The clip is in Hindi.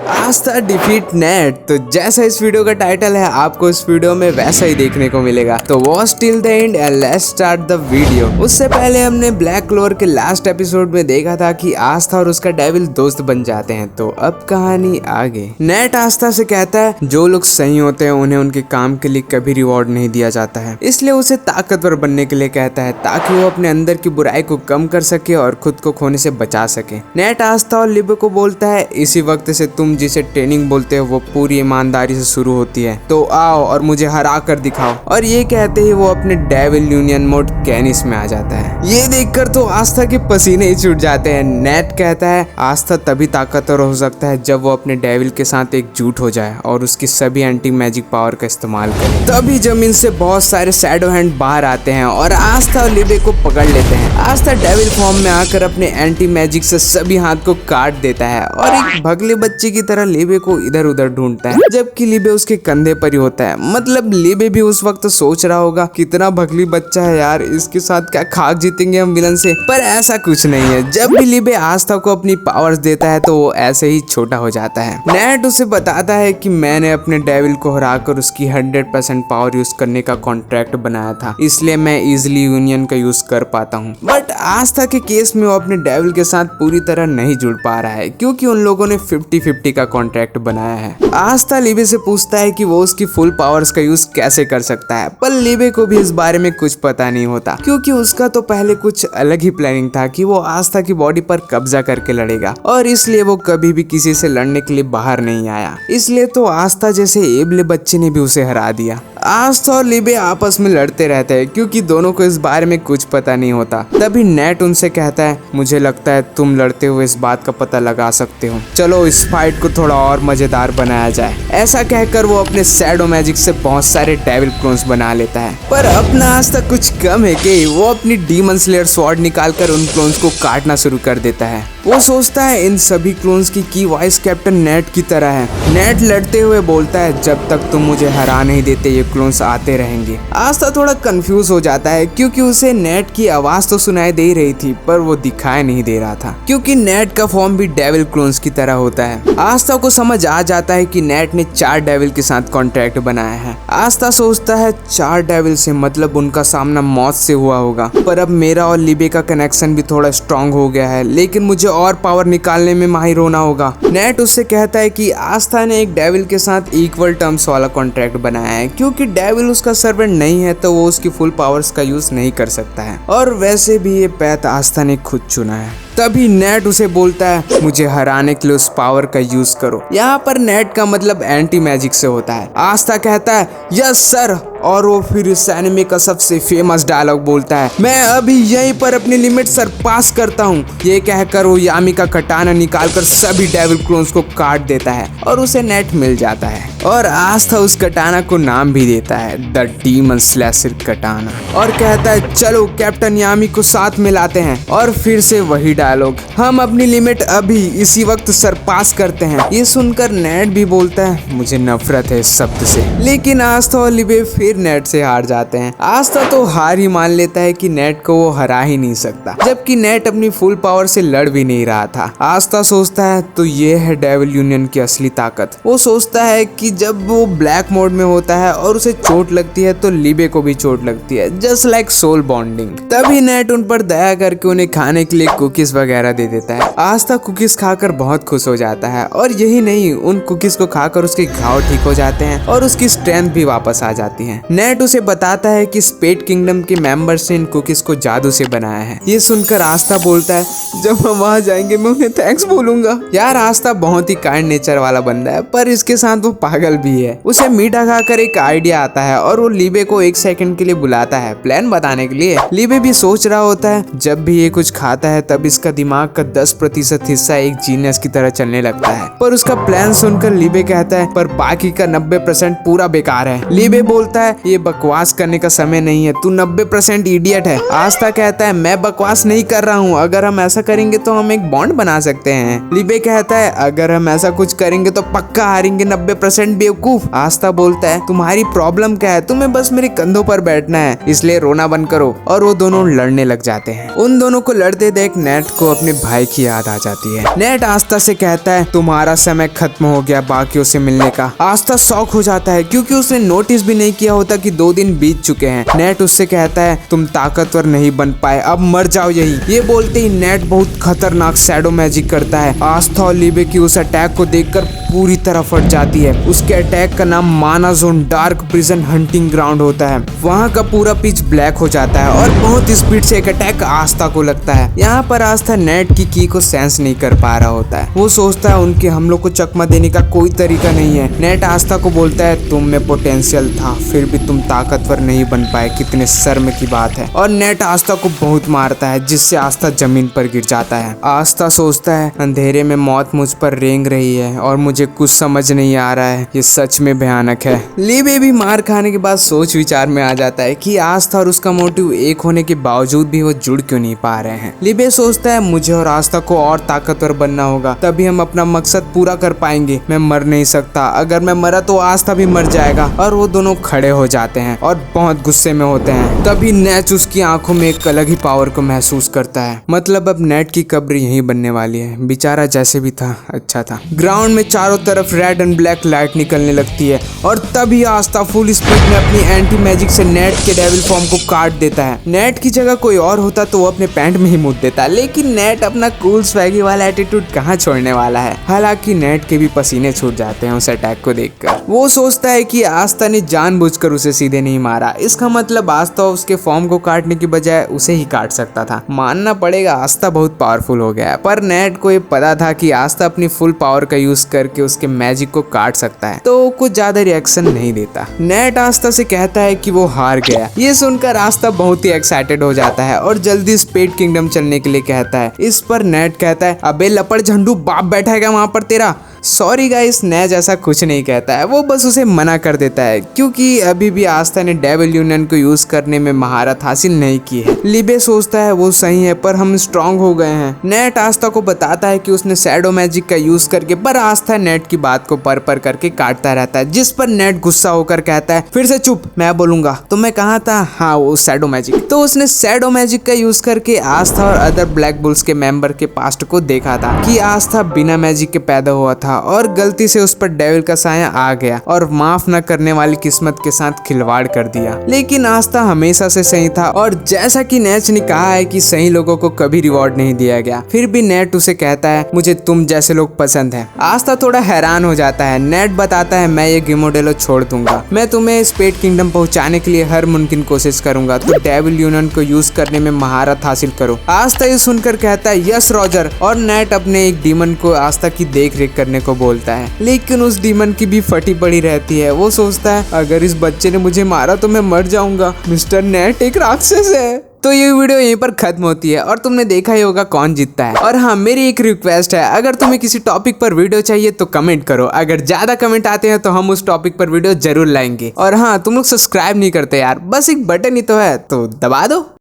आस्था डिफीट नेट। तो जैसा इस वीडियो का टाइटल है आपको इस वीडियो में वैसा ही देखने को मिलेगा। तो watch till the end and let's start the video. उससे पहले हमने ब्लैक क्लोवर के लास्ट एपिसोड में देखा था कि आस्था और उसका डेविल दोस्त बन जाते हैं। तो अब कहानी आगे। नेट आस्था से कहता है जो लोग सही होते हैं उन्हें उनके काम के लिए कभी रिवॉर्ड नहीं दिया जाता है, इसलिए उसे ताकतवर बनने के लिए कहता है ताकि वो अपने अंदर की बुराई को कम कर सके और खुद को खोने से बचा सके। नेट आस्था और लिबे को बोलता है इसी वक्त से तुम जिसे ट्रेनिंग बोलते हो वो पूरी ईमानदारी से शुरू होती है, तो आओ और मुझे हरा कर दिखाओ। और ये कहते ही वो अपने डेविल यूनियन मोड कैनिस में आ जाता है। ये देखकर तो आस्था के पसीने ही छूट जाते हैं। नेट कहता है आस्था तभी ताकतवर हो सकता है जब वो अपने डेविल के साथ एकजुट हो जाए और उसकी सभी एंटी मैजिक पावर का इस्तेमाल करे। तभी जमीन से बहुत सारे शैडो हैंड बाहर आते हैं और आस्था और लिबे को पकड़ लेते हैं। आस्था डेविल फॉर्म में आकर अपने एंटी मैजिक से सभी हाथ को काट देता है और एक भगले बच्चे की तरह लिबे को इधर उधर ढूंढता है, जबकि लिबे उसके कंधे पर ही होता है। मतलब लिबे भी उस वक्त सोच रहा होगा कितना भगली बच्चा है यार, इसके साथ क्या खाक जीतेंगे हम विलन से। पर ऐसा कुछ नहीं है। जब भी लिबे आस्था को अपनी पावर्स देता है तो वो ऐसे ही छोटा हो जाता है। नेट उसे बताता है कि मैंने अपने डेविल को हराकर उसकी 100% पावर यूज करने का कॉन्ट्रैक्ट बनाया था, इसलिए मैं इजिली यूनियन का यूज कर पाता हूँ। बट आस्था के केस में वो अपने डेविल के साथ पूरी तरह नहीं जुड़ पा रहा है क्योंकि उन लोगों ने 50-50 का कॉन्ट्रैक्ट बनाया है। आस्था लिबे से पूछता है कि वो उसकी फुल पावर्स का यूज कैसे कर सकता है, पर लिबे को भी इस बारे में कुछ पता नहीं होता क्योंकि उसका तो पहले कुछ अलग ही प्लानिंग था कि वो आस्था की बॉडी पर कब्जा करके लड़ेगा और इसलिए वो कभी भी किसी से लड़ने के लिए बाहर नहीं आया। इसलिए तो आस्था जैसे एबले बच्चे ने भी उसे हरा दिया। आस्था और लिबे आपस में लड़ते रहते हैं क्योंकि दोनों को इस बारे में कुछ पता नहीं होता। तभी नेट उनसे कहता है मुझे लगता है तुम लड़ते हुए इस बात का पता लगा सकते हो, चलो इस फाइट को थोड़ा और मजेदार बनाया जाए। ऐसा कहकर वो अपने शैडो मैजिक से बहुत सारे डेविल क्लोन्स बना लेता है। पर अपना आस्था कुछ कम है कि वो अपनी डीमन स्लेयर स्वॉर्ड निकालकर उन क्लोन्स को काटना शुरू कर देता है। वो सोचता है इन सभी क्लोन्स की वॉइस कैप्टन नेट की तरह है। नेट लड़ते हुए बोलता है जब तक तुम मुझे हरा नहीं देते ये क्लोन्स आते रहेंगे। आस्था थोड़ा कंफ्यूज हो जाता है क्योंकि उसे नेट की आवाज तो सुनाई दे रही थी पर वो दिखाई नहीं दे रहा था क्योंकि नेट का फॉर्म भी डेविल क्लोन्स की तरह होता है। आस्था को समझ आ जाता है कि नेट ने 4 डेविल के साथ कॉन्ट्रैक्ट बनाया है। आस्था सोचता है 4 डेविल से मतलब उनका सामना मौत से हुआ होगा, पर अब मेरा और लिबे का कनेक्शन भी थोड़ा स्ट्रांग हो गया है, लेकिन मुझे और पावर निकालने में माहिर होना होगा। नेट उससे कहता है कि आस्था ने एक डेविल के साथ इक्वल टर्म्स वाला कॉन्ट्रैक्ट बनाया है क्योंकि डेविल उसका सर्वेंट नहीं है तो वो उसकी फुल पावर्स का यूज नहीं कर सकता है और वैसे भी ये पैथ आस्था ने खुद चुना है। तभी नेट उसे बोलता है मुझे हराने के लिए उस पावर का यूज करो। यहाँ पर नेट का मतलब एंटी मैजिक से होता है। आस्था कहता है यस सर और वो फिर इस एनिमे का सबसे फेमस डायलॉग बोलता है मैं अभी यहीं पर अपनी लिमिट सरपास करता हूँ। ये कहकर वो यामी का कटाना निकालकर सभी डेविल क्लोन्स को काट देता है और उसे नेट मिल जाता है और आस्था उस कटाना को नाम भी देता है द डीमन स्लैशर कटाना और कहता है चलो कैप्टन यामी को साथ मिलाते हैं। और फिर से वही डायलॉग हम अपनी लिमिट अभी इसी वक्त सरपास करते हैं। ये सुनकर नेट भी बोलता है मुझे नफरत है इस शब्द से, लेकिन आस्था और लिबे फिर नेट से हार जाते हैं। आस्था तो हार ही मान लेता है कि नेट को वो हरा ही नहीं सकता, जबकि नेट अपनी फुल पावर से लड़ भी नहीं रहा था। आस्था सोचता है तो ये है डेविल यूनियन की असली ताकत। वो सोचता है कि जब वो ब्लैक मोड में होता है और उसे चोट लगती है तो लिबे को भी चोट लगती है, जस्ट लाइक सोल बॉन्डिंग। तभी नेट उन पर दया करके उन्हें खाने के लिए कुकीज वगैरह दे देता है। आस्था कुकीज खाकर बहुत खुश हो जाता है और यही नहीं उन कुकीज को खाकर उसके घाव ठीक हो जाते हैं और उसकी स्ट्रेंथ भी वापस आ जाती है। नेट उसे बताता है कि स्पेड किंगडम के मेंबर्स ने इन कुकीज को जादू से बनाया है। ये सुनकर आस्था बोलता है जब हम वहाँ जाएंगे मैं उन्हें थैंक्स बोलूंगा। यार आस्था बहुत ही काइंड नेचर वाला बंदा है पर इसके साथ वो पागल भी है। उसे मीठा खाकर एक आइडिया आता है और वो लिबे को 1 सेकंड के लिए बुलाता है प्लान बताने के लिए। लिबे भी सोच रहा होता है जब भी ये कुछ खाता है तब इसका दिमाग का 10% हिस्सा एक जीनियस की तरह चलने लगता है। पर उसका प्लान सुनकर लिबे कहता है पर बाकी का 90% पूरा बेकार है। लिबे बोलता है ये बकवास करने का समय नहीं है, तू 90% इडियट है। आस्था कहता है मैं बकवास नहीं कर रहा हूँ, अगर हम ऐसा करेंगे तो हम एक बॉन्ड बना सकते हैं। लिबे कहता है अगर हम ऐसा कुछ करेंगे तो पक्का हारेंगे, 90% बेवकूफ। आस्था बोलता है तुम्हारी प्रॉब्लम क्या है, तुम्हें बस मेरे कंधों पर बैठना है, इसलिए रोना बंद करो। और वो दोनों लड़ने लग जाते हैं। उन दोनों को लड़ते देख नेट को अपने भाई की याद आ जाती है। नेट आस्था से कहता है तुम्हारा समय खत्म हो गया बाकियों से मिलने का। आस्था शॉक हो जाता है क्योंकि उसने नोटिस भी नहीं किया होता कि 2 दिन बीत चुके हैं। नेट उससे कहता है तुम ताकतवर नहीं बन पाए, अब मर जाओ यही। ये बोलते ही नेट बहुत खतरनाक शैडो मैजिक करता है। आस्था और लिबे की उस अटैक को देखकर पूरी तरह फट जाती है। उसके अटैक का नाम माना zone dark prison hunting ground होता है। वहाँ का पूरा पिच ब्लैक हो जाता है और बहुत स्पीड से एक अटैक आस्था को लगता है। यहाँ पर आस्था नेट की को सेंस नहीं कर पा रहा होता है। वो सोचता है उनके हमलों को चकमा देने का कोई तरीका नहीं है। नेट आस्था को बोलता है तुम में पोटेंशियल था फिर भी तुम ताकतवर नहीं बन पाए, कितने शर्म की बात है। और नेट आस्था को बहुत मारता है जिससे आस्था जमीन पर गिर जाता है। आस्था सोचता है अंधेरे में मौत मुझ पर रेंग रही है और मुझे कुछ समझ नहीं आ रहा है, ये सच में भयानक है। लिबे भी मार खाने के बाद सोच विचार में आ जाता है कि आस्था और उसका मोटिव एक होने के बावजूद भी वो जुड़ क्यों नहीं पा रहे हैं। लिबे सोचता है मुझे और आस्था को और ताकतवर बनना होगा, तभी हम अपना मकसद पूरा कर पाएंगे। मैं मर नहीं सकता, अगर मैं मरा तो आस्था भी मर जाएगा। और वो दोनों खड़े हो जाते हैं और बहुत गुस्से में होते हैं। तभी नेट उसकी आंखों में एक अलग ही पावर को महसूस करता है। मतलब अब नेट की कब्र यहीं बनने वाली है। बेचारा जैसे भी था अच्छा था। ग्राउंड में चारों तरफ रेड एंड ब्लैक लाइट निकलने लगती है और तभी आस्था फुल स्पीड में अपनी एंटी मैजिक से नेट के डेविल फॉर्म को काट देता है। नेट की जगह कोई और होता तो वो अपने पैंट में ही मुद देता, लेकिन नेट अपना कूल स्वैगी वाला एटीट्यूड कहाँ छोड़ने वाला है। हालांकि नेट के भी पसीने छूट जाते हैं उस अटैक को देखकर। वो सोचता है कि आस्था ने जानबूझकर उसे सीधे नहीं मारा, इसका मतलब आस्था उसके फॉर्म को काटने की बजाय उसे ही काट सकता था। मानना पड़ेगा आस्था बहुत पावरफुल हो गया है, पर नेट को ये पता था कि आस्था अपनी फुल पावर का यूज करके उसके मैजिक को काट सकता है, तो कुछ ज्यादा रिएक्शन नहीं देता। नेट आस्था से कहता है कि वो हार गया। ये सुनकर आस्था बहुत ही एक्साइटेड हो जाता है और जल्दी स्पेड किंगडम चलने के लिए कहता है। इस पर नेट कहता है अबे लपड़ झंडू बाप बैठेगा वहां पर तेरा। सॉरी गाइस, नेट ऐसा कुछ नहीं कहता है, वो बस उसे मना कर देता है क्योंकि अभी भी आस्था ने डेविल यूनियन को यूज करने में महारत हासिल नहीं की है। लिबे सोचता है वो सही है पर हम स्ट्रांग हो गए हैं। नेट आस्था को बताता है कि उसने शैडो मैजिक का यूज करके, पर आस्था नेट की बात को पर करके काटता रहता है, जिस पर नेट गुस्सा होकर कहता है फिर से चुप, मैं बोलूंगा। तो मैं कहा था हाँ वो शैडो मैजिक। तो उसने शैडो मैजिक का यूज करके आस्था और अदर ब्लैक बुल्स के मेंबर के पास्ट को देखा था कि आस्था बिना मैजिक के पैदा हुआ था और गलती से उस पर डेविल का साया आ गया और माफ न करने वाली किस्मत के साथ खिलवाड़ कर दिया। लेकिन आस्था हमेशा से सही था और जैसा कि नेट ने कहा है कि सही लोगों को कभी रिवॉर्ड नहीं दिया गया, फिर भी नेट उसे कहता है मुझे तुम जैसे लोग पसंद है। आस्था थोड़ा हैरान हो जाता है। नेट बताता है मैं ये गिमोडेलो छोड़ दूंगा, मैं तुम्हें स्पेड किंगडम पहुंचाने के लिए हर मुमकिन कोशिश करूंगा, तो डेविल यूनियन को यूज करने में महारत हासिल करो। आस्था ये सुनकर कहता है यस रॉजर, और नेट अपने एक डीमन को आस्था की देख रेख करने को बोलता है। लेकिन उस डीमन की भी फटी पड़ी रहती है। वो सोचता है अगर इस बच्चे ने मुझे मारा तो मैं मर जाऊंगा, मिस्टर नेट एक राक्षस है। तो ये वीडियो यहीं पर खत्म होती है और तुमने देखा ही होगा कौन जीतता है। और हाँ, मेरी एक रिक्वेस्ट है, अगर तुम्हें किसी टॉपिक पर वीडियो चाहिए तो कमेंट करो। अगर ज्यादा कमेंट आते हैं तो हम उस टॉपिक पर वीडियो जरूर लाएंगे। और हाँ, तुम लोग सब्सक्राइब नहीं करते यार, बस एक बटन ही तो है, तो दबा दो।